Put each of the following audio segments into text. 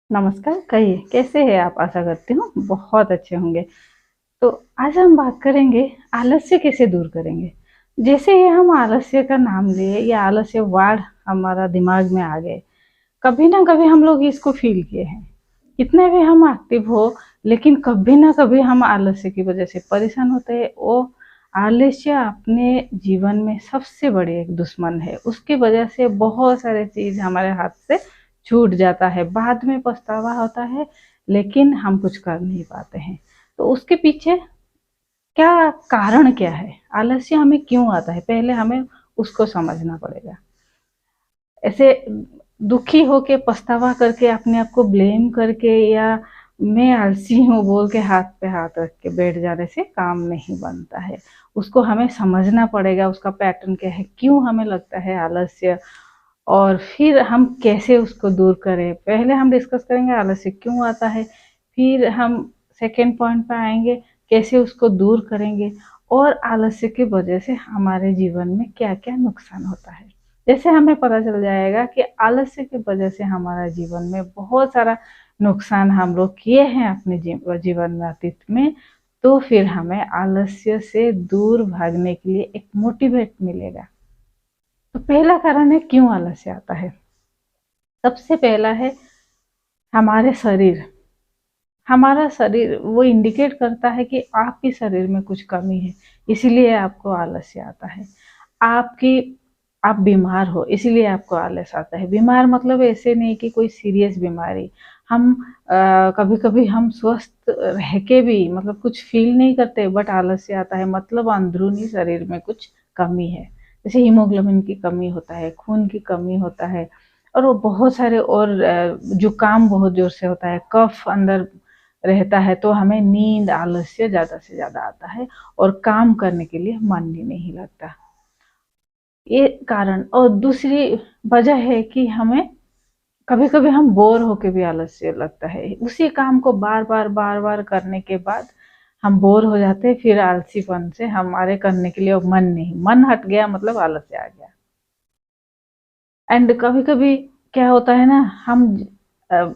नमस्कार, कहिए कैसे हैं आप? आशा करती हूँ बहुत अच्छे होंगे। तो आज हम बात करेंगे आलस्य कैसे दूर करेंगे। जैसे ही हम आलस्य का नाम लिए या आलस्य वर्ड हमारा दिमाग में आ गए, कभी ना कभी हम लोग इसको फील किए हैं। कितने भी हम एक्टिव हो, लेकिन कभी ना कभी हम आलस्य की वजह से परेशान होते हैं। वो आलस्य अपने जीवन में सबसे बड़ी एक दुश्मन है। उसकी वजह से बहुत सारे चीज़ हमारे हाथ से छूट जाता है, बाद में पछतावा होता है, लेकिन हम कुछ कर नहीं पाते हैं। तो उसके पीछे क्या कारण क्या है, आलस्य हमें क्यों आता है, पहले हमें उसको समझना पड़ेगा। ऐसे दुखी होके पछतावा करके अपने आप को ब्लेम करके या मैं आलसी हूँ बोल के हाथ पे हाथ रख के बैठ जाने से काम नहीं बनता है। उसको हमें समझना पड़ेगा, उसका पैटर्न क्या है, क्यों हमें लगता है आलस्य, और फिर हम कैसे उसको दूर करें। पहले हम डिस्कस करेंगे आलस्य क्यों आता है, फिर हम सेकेंड पॉइंट पे आएंगे कैसे उसको दूर करेंगे, और आलस्य की वजह से हमारे जीवन में क्या क्या नुकसान होता है। जैसे हमें पता चल जाएगा कि आलस्य की वजह से हमारा जीवन में बहुत सारा नुकसान हम लोग किए हैं अपने जीवन में अतीत में, तो फिर हमें आलस्य से दूर भागने के लिए एक मोटिवेट मिलेगा। तो पहला कारण है क्यों आलस्य आता है। सबसे पहला है हमारे शरीर। हमारा शरीर वो इंडिकेट करता है कि आपके शरीर में कुछ कमी है, इसीलिए आपको आलस्य आता है। आपकी आप बीमार हो इसीलिए आपको आलस आता है। बीमार मतलब ऐसे नहीं कि कोई सीरियस बीमारी। हम कभी कभी हम स्वस्थ रह के भी मतलब कुछ फील नहीं करते, बट आलस्य आता है, मतलब अंदरूनी शरीर में कुछ कमी है। जैसे हीमोग्लोबिन की कमी होता है, खून की कमी होता है, और वो बहुत सारे, और जुकाम बहुत जोर से होता है, कफ अंदर रहता है, तो हमें नींद आलस्य ज़्यादा से ज़्यादा आता है और काम करने के लिए मन ही नहीं लगता। ये कारण। और दूसरी वजह है कि हमें कभी कभी हम बोर होके भी आलस्य लगता है। उसी काम को बार बार करने के बाद हम बोर हो जाते हैं, फिर आलसीपन से हमारे करने के लिए मन नहीं, मन हट गया मतलब आलस्य आ गया। एंड कभी कभी क्या होता है ना, हम अ,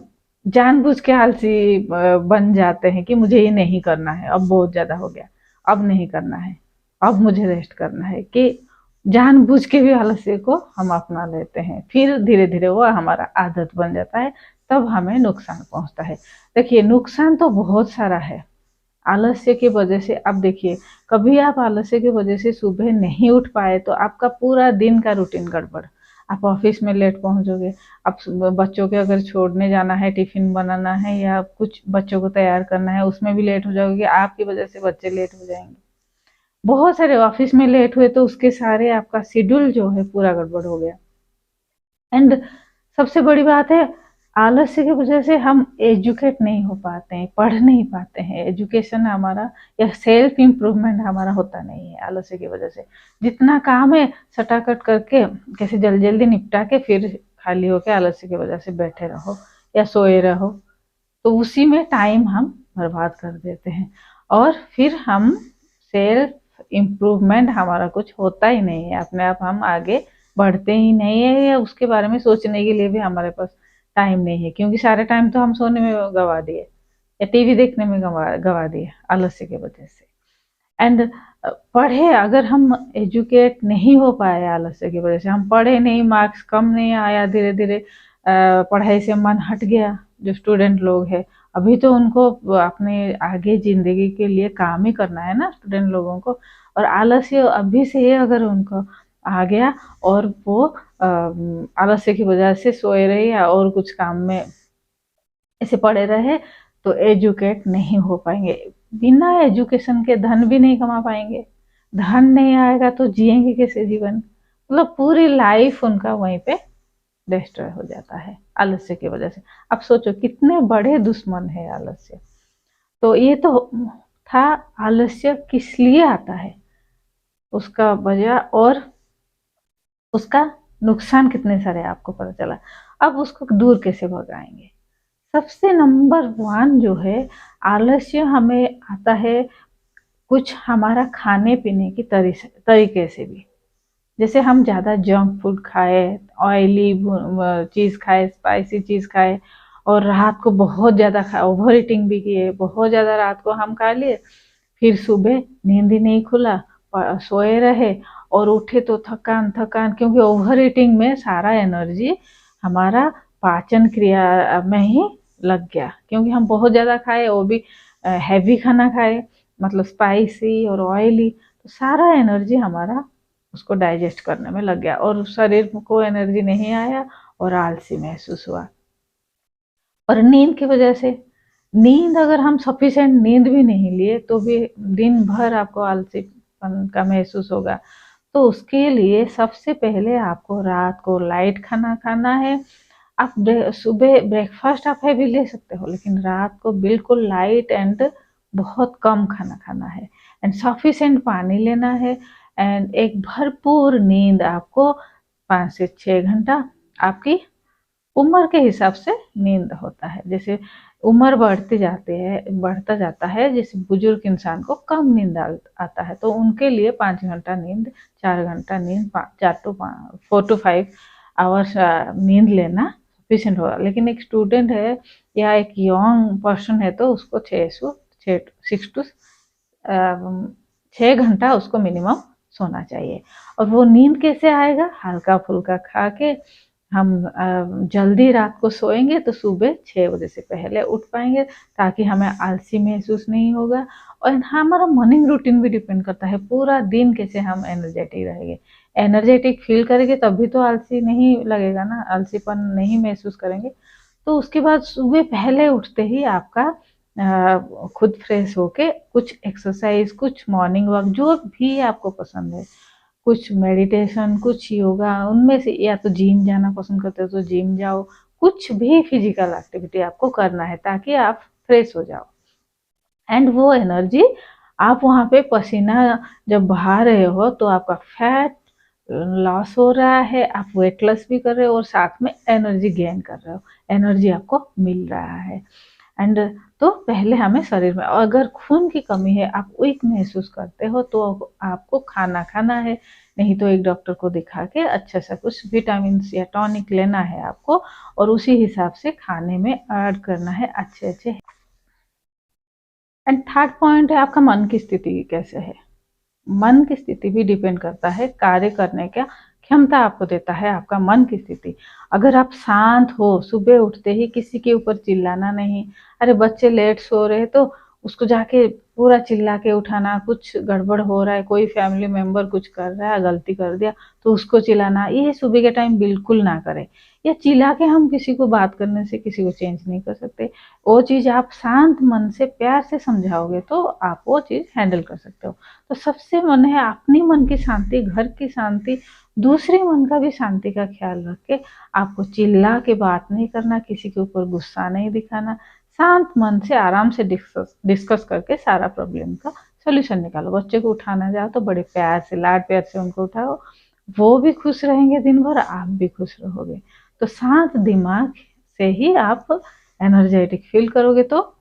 जानबूझ के आलसी बन जाते हैं कि मुझे ये नहीं करना है, अब बहुत ज्यादा हो गया, अब नहीं करना है, अब मुझे रेस्ट करना है, कि जानबूझ के भी आलस्य को हम अपना लेते हैं। फिर धीरे धीरे वो हमारा आदत बन जाता है, तब हमें नुकसान पहुंचता है। देखिए नुकसान तो बहुत सारा है आलस्य की वजह से। अब देखिए, कभी आप आलस्य की वजह से सुबह नहीं उठ पाए तो आपका पूरा दिन का रूटीन गड़बड़। आप ऑफिस में लेट पहुंचोगे। आप बच्चों के अगर छोड़ने जाना है, टिफिन बनाना है या कुछ बच्चों को तैयार करना है, उसमें भी लेट हो जाओगे, आपकी वजह से बच्चे लेट हो जाएंगे। बहुत सारे ऑफिस में लेट हुए तो उसके सारे आपका शेड्यूल जो है पूरा गड़बड़ हो गया। एंड सबसे बड़ी बात है, आलस्य की वजह से हम एजुकेट नहीं हो पाते हैं, पढ़ नहीं पाते हैं। एजुकेशन हमारा या सेल्फ इम्प्रूवमेंट हमारा होता नहीं है आलस्य की वजह से। जितना काम है सटाकट करके कैसे जल्दी जल्दी निपटा के फिर खाली होके आलस्य की वजह से बैठे रहो या सोए रहो, तो उसी में टाइम हम बर्बाद कर देते हैं। और फिर हम सेल्फ इम्प्रूवमेंट हमारा कुछ होता ही नहीं है, अपने आप हम आगे बढ़ते ही नहीं है, या उसके बारे में सोचने के लिए भी हमारे पास टाइम नहीं है, क्योंकि सारे टाइम तो हम सोने में गवा दिए या टीवी देखने में गवा गवा दिए आलस्य की वजह से। एंड पढ़े, अगर हम एजुकेट नहीं हो पाए आलस्य की वजह से, हम पढ़े नहीं, मार्क्स कम नहीं आया, धीरे धीरे पढ़ाई से मन हट गया। जो स्टूडेंट लोग हैं, अभी तो उनको अपने आगे जिंदगी के लिए काम ही करना है ना स्टूडेंट लोगों को, और आलस्य अभी से ही अगर उनको आ गया और वो आलस्य की वजह से सोए रहे या और कुछ काम में ऐसे पड़े रहे, तो एजुकेट नहीं हो पाएंगे। बिना एजुकेशन के धन भी नहीं कमा पाएंगे। धन नहीं आएगा तो जिएंगे कैसे जीवन, मतलब पूरी लाइफ उनका वहीं पे डिस्ट्रॉय हो जाता है आलस्य की वजह से। अब सोचो कितने बड़े दुश्मन है आलस्य। तो ये तो था आलस्य किस लिए आता है, उसका वजह, और उसका नुकसान कितने सारे आपको पता चला। अब उसको दूर कैसे भगाएंगे। सबसे नंबर वन जो है, आलस्य हमें आता है कुछ हमारा खाने पीने की तरीके से भी। जैसे हम ज़्यादा जंक फूड खाए, ऑयली चीज़ खाए, स्पाइसी चीज़ खाए, और रात को बहुत ज़्यादा ओवर ईटिंग भी किए, बहुत ज़्यादा रात को हम खा लिए, फिर सुबह नींद ही नहीं खुला, सोए रहे और उठे तो थकान थकान, क्योंकि ओवर ईटिंग में सारा एनर्जी हमारा पाचन क्रिया में ही लग गया, क्योंकि हम बहुत ज़्यादा खाए, वो भी हैवी खाना खाए, मतलब स्पाइसी और ऑयली, तो सारा एनर्जी हमारा उसको डाइजेस्ट करने में लग गया और शरीर को एनर्जी नहीं आया और आलसी महसूस हुआ। और नींद की वजह से, नींद अगर हम सफिशिएंट नींद भी नहीं लिए तो भी दिन भर आपको आलसीपन का महसूस होगा। तो उसके लिए सबसे पहले आपको रात को लाइट खाना खाना है। आप सुबह ब्रेकफास्ट आप हैवी ले सकते हो, लेकिन रात को बिल्कुल लाइट एंड बहुत कम खाना खाना है, एंड सफिशिएंट पानी लेना है, एंड एक भरपूर नींद आपको 5 से 6 घंटा, आपकी उम्र के हिसाब से नींद होता है। जैसे उम्र बढ़ता जाता है, जैसे बुजुर्ग इंसान को कम नींद आता है, तो उनके लिए 5 घंटा नींद, 4 घंटा नींद, 4 to 5 आवर्स नींद लेना सफिशिएंट होगा। लेकिन एक स्टूडेंट है या एक यंग पर्सन है तो उसको 6 घंटा उसको मिनिमम सोना चाहिए। और वो नींद कैसे आएगा? हल्का फुल्का खा के हम जल्दी रात को सोएंगे तो सुबह 6 बजे से पहले उठ पाएंगे, ताकि हमें आलसी महसूस नहीं होगा। और हमारा मॉर्निंग रूटीन भी डिपेंड करता है, पूरा दिन कैसे हम एनर्जेटिक रहेंगे। एनर्जेटिक फील करेंगे तभी तो आलसी नहीं लगेगा ना, आलसीपन नहीं महसूस करेंगे। तो उसके बाद सुबह पहले उठते ही आपका खुद फ्रेश होके कुछ एक्सरसाइज, कुछ मॉर्निंग वॉक, जो भी आपको पसंद है, कुछ मेडिटेशन, कुछ योगा, उनमें से, या तो जिम जाना पसंद करते हो तो जिम जाओ, कुछ भी फिजिकल एक्टिविटी आपको करना है ताकि आप फ्रेश हो जाओ। एंड वो एनर्जी आप वहाँ पे पसीना जब बहा रहे हो तो आपका फैट लॉस हो रहा है, आप वेट लॉस भी कर रहे हो और साथ में एनर्जी गेन कर रहे हो, एनर्जी आपको मिल रहा है। एंड तो पहले हमें शरीर में, अगर खून की कमी है, आप वीक महसूस करते हो, तो आपको खाना खाना है, नहीं तो एक डॉक्टर को दिखा के अच्छा सा कुछ विटामिन या टॉनिक लेना है आपको, और उसी हिसाब से खाने में ऐड करना है अच्छे अच्छे। एंड थर्ड पॉइंट है आपका मन की स्थिति कैसे है। मन की स्थिति भी डिपेंड करता है, कार्य करने का क्षमता आपको देता है आपका मन की स्थिति। अगर आप शांत हो, सुबह उठते ही किसी के ऊपर चिल्लाना नहीं, अरे बच्चे लेट सो रहे तो उसको जाके पूरा चिल्ला के उठाना, कुछ गड़बड़ हो रहा है, कोई फैमिली मेंबर कुछ कर रहा है, गलती कर दिया तो उसको चिल्लाना, ये सुबह के टाइम बिल्कुल ना करें। या चिल्ला के हम किसी को बात करने से किसी को चेंज नहीं कर सकते। वो चीज़ आप शांत मन से प्यार से समझाओगे तो आप वो चीज़ हैंडल कर सकते हो। तो सबसे मन है अपनी मन की शांति, घर की शांति, दूसरे मन का भी शांति का ख्याल रख के आपको चिल्ला के बात नहीं करना, किसी के ऊपर गुस्सा नहीं दिखाना, शांत मन से आराम से डिस्कस करके सारा प्रॉब्लम का सोल्यूशन निकालो। बच्चे को उठाना जाओ तो बड़े प्यार से, लाड प्यार से उनको उठाओ, वो भी खुश रहेंगे दिन भर, आप भी खुश रहोगे। तो शांत दिमाग से ही आप एनर्जेटिक फील करोगे, तो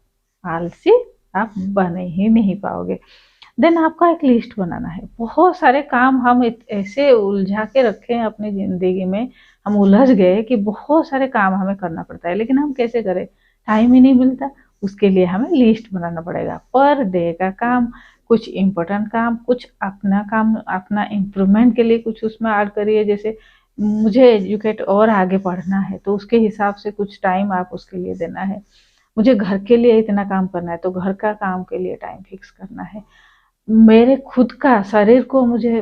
आलसी आप बने ही नहीं पाओगे। देन आपका एक लिस्ट बनाना है। बहुत सारे काम हम ऐसे उलझा के रखे हैं अपनी ज़िंदगी में, हम उलझ गए कि बहुत सारे काम हमें करना पड़ता है, लेकिन हम कैसे करें, टाइम ही नहीं मिलता। उसके लिए हमें लिस्ट बनाना पड़ेगा, पर डे का काम, कुछ इम्पोर्टेंट काम, कुछ अपना काम, अपना इम्प्रूवमेंट के लिए कुछ उसमें ऐड करिए। जैसे मुझे एजुकेट और आगे पढ़ना है तो उसके हिसाब से कुछ टाइम आप उसके लिए देना है। मुझे घर के लिए इतना काम करना है तो घर का काम के लिए टाइम फिक्स करना है। मेरे खुद का शरीर को मुझे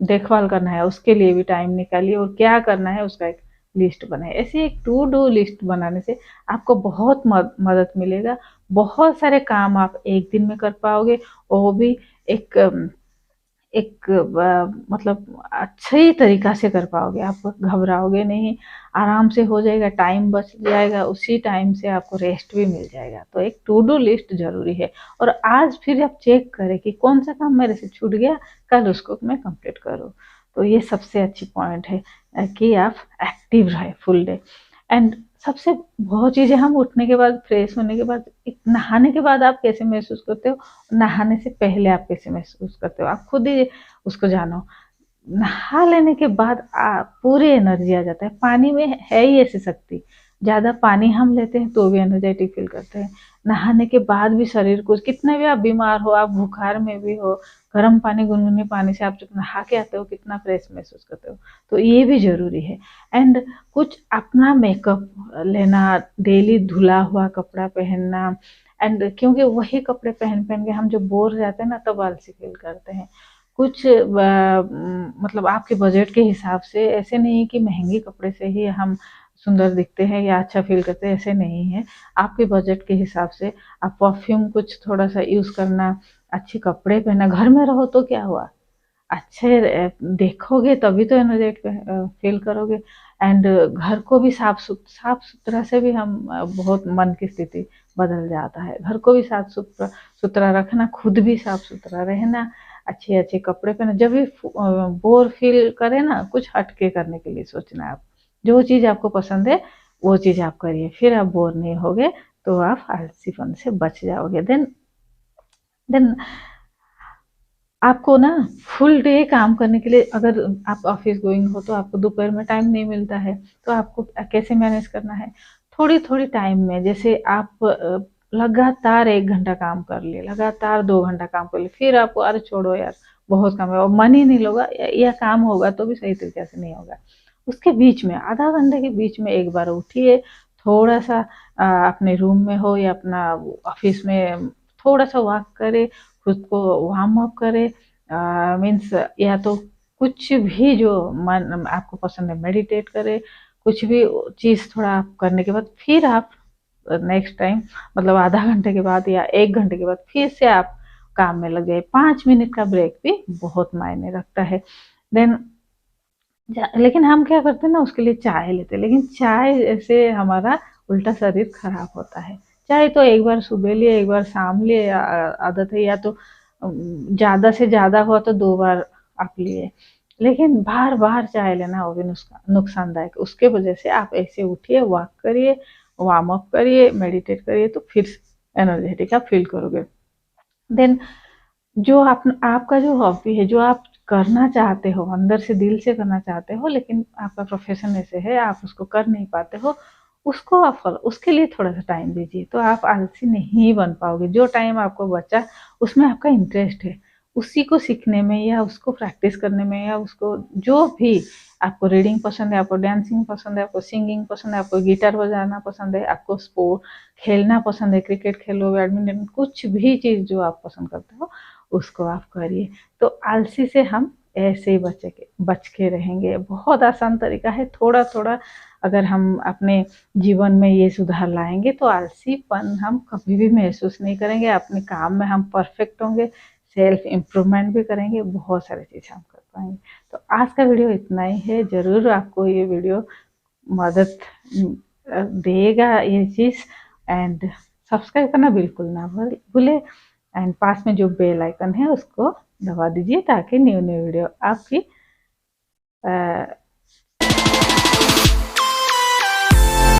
देखभाल करना है, उसके लिए भी टाइम निकालिए, और क्या करना है उसका एक लिस्ट बनाए। ऐसे एक टू डू लिस्ट बनाने से आपको बहुत मदद मिलेगा। बहुत सारे काम आप एक दिन में कर पाओगे, और वो भी एक मतलब अच्छे तरीका से कर पाओगे। आप घबराओगे नहीं, आराम से हो जाएगा, टाइम बच जाएगा, उसी टाइम से आपको रेस्ट भी मिल जाएगा। तो एक टू डू लिस्ट जरूरी है। और आज फिर आप चेक करें कि कौन सा काम मेरे से छूट गया, कल उसको मैं कंप्लीट करूँ। तो ये सबसे अच्छी पॉइंट है कि आप एक्टिव रहे फुल डे। एंड सबसे बहुत चीज़ें, हम उठने के बाद, फ्रेश होने के बाद, नहाने के बाद आप कैसे महसूस करते हो, नहाने से पहले आप कैसे महसूस करते हो, आप खुद ही उसको जानो। नहा लेने के बाद पूरी एनर्जी आ जाता है। पानी में है ही ऐसी शक्ति, ज़्यादा पानी हम लेते हैं तो भी एनर्जेटिक फील करते हैं। नहाने के बाद भी शरीर को, कितने भी आप बीमार हो, आप बुखार में भी हो, गर्म पानी, गुनगुने पानी से आप जब नहा के आते हो कितना फ्रेश महसूस करते हो। तो ये भी ज़रूरी है। एंड कुछ अपना मेकअप लेना, डेली धुला हुआ कपड़ा पहनना। एंड क्योंकि वही कपड़े पहन पहन के हम जब बोर हो जाते हैं ना, तब आलसी फील करते हैं। कुछ मतलब आपके बजट के हिसाब से, ऐसे नहीं कि महंगे कपड़े से ही हम सुंदर दिखते हैं या अच्छा फील करते हैं, ऐसे नहीं है। आपके बजट के हिसाब से आप परफ्यूम कुछ थोड़ा सा यूज़ करना, अच्छे कपड़े पहनना। घर में रहो तो क्या हुआ, अच्छे देखोगे तभी तो एनर्जेटिक फील करोगे। एंड घर को भी साफ सुथरा से भी हम बहुत मन की स्थिति बदल जाता है। घर को भी साफ सुथरा सुथरा रखना, खुद भी साफ सुथरा रहना, अच्छे अच्छे कपड़े पहना। जब भी बोर फील करे ना, कुछ हटके करने के लिए सोचना है। आप जो चीज़ आपको पसंद है वो चीज़ आप करिए, फिर आप बोर नहीं होगे, तो आप आलसीपन से बच जाओगे। देन आपको ना फुल डे काम करने के लिए, अगर आप ऑफिस गोइंग हो तो आपको दोपहर में टाइम नहीं मिलता है, तो आपको कैसे मैनेज करना है? थोड़ी थोड़ी टाइम में, जैसे आप लगातार 1 घंटा काम कर लिए, लगातार 2 घंटा काम कर लिए, फिर आपको अरे छोड़ो यार बहुत काम है और मन ही नहीं होगा, या काम होगा तो भी सही तरीके से नहीं होगा। उसके बीच में आधा घंटे के बीच में एक बार उठिए, थोड़ा सा अपने रूम में हो या अपना ऑफिस में थोड़ा सा वॉक करे, खुद को वार्म अप करे। मीन्स या तो कुछ भी जो मन आपको पसंद है, मेडिटेट करे, कुछ भी चीज़ थोड़ा आप करने के बाद फिर आप नेक्स्ट टाइम, मतलब आधा घंटे के बाद या 1 घंटे के बाद फिर से आप काम में लग जाए। 5 मिनट का ब्रेक भी बहुत मायने रखता है। देन लेकिन हम क्या करते हैं ना, उसके लिए चाय लेते हैं, लेकिन चाय से हमारा उल्टा शरीर खराब होता है। चाय तो एक बार सुबह लिए, एक बार शाम लिए, आदत है। या तो ज़्यादा से ज़्यादा हुआ तो 2 बार आप लिए, लेकिन बार बार चाय लेना वो भी नुकसानदायक। उसके वजह से आप ऐसे उठिए, वॉक करिए, वार्म अप करिए, मेडिटेट करिए, तो फिर एनर्जेटिक आप फील करोगे। देन जो आपका जो हॉबी है, जो आप करना चाहते हो, अंदर से दिल से करना चाहते हो, लेकिन आपका प्रोफेशन ऐसे है आप उसको कर नहीं पाते हो, उसको आप फॉलो, उसके लिए थोड़ा सा टाइम दीजिए, तो आप आलसी नहीं बन पाओगे। जो टाइम आपको बचा उसमें आपका इंटरेस्ट है, उसी को सीखने में या उसको प्रैक्टिस करने में, या उसको जो भी आपको, रीडिंग पसंद है, आपको डांसिंग पसंद है, आपको सिंगिंग पसंद है, आपको गिटार बजाना पसंद है, आपको स्पोर्ट खेलना पसंद है, क्रिकेट खेलो, बैडमिंटन, कुछ भी चीज़ जो आप पसंद करते हो उसको आप करिए। तो आलसी से हम ऐसे ही बच के रहेंगे। बहुत आसान तरीका है, थोड़ा थोड़ा अगर हम अपने जीवन में ये सुधार लाएंगे तो आलसीपन हम कभी भी महसूस नहीं करेंगे। अपने काम में हम परफेक्ट होंगे, सेल्फ इम्प्रूवमेंट भी करेंगे, बहुत सारी चीज़ें हम कर पाएंगे। तो आज का वीडियो इतना ही है। ज़रूर आपको ये वीडियो मदद देगा ये चीज़। एंड सब्सक्राइब करना बिल्कुल ना भूले। एंड पास में जो बेल आइकन है उसको दबा दीजिए, ताकि न्यू न्यू वीडियो आपकी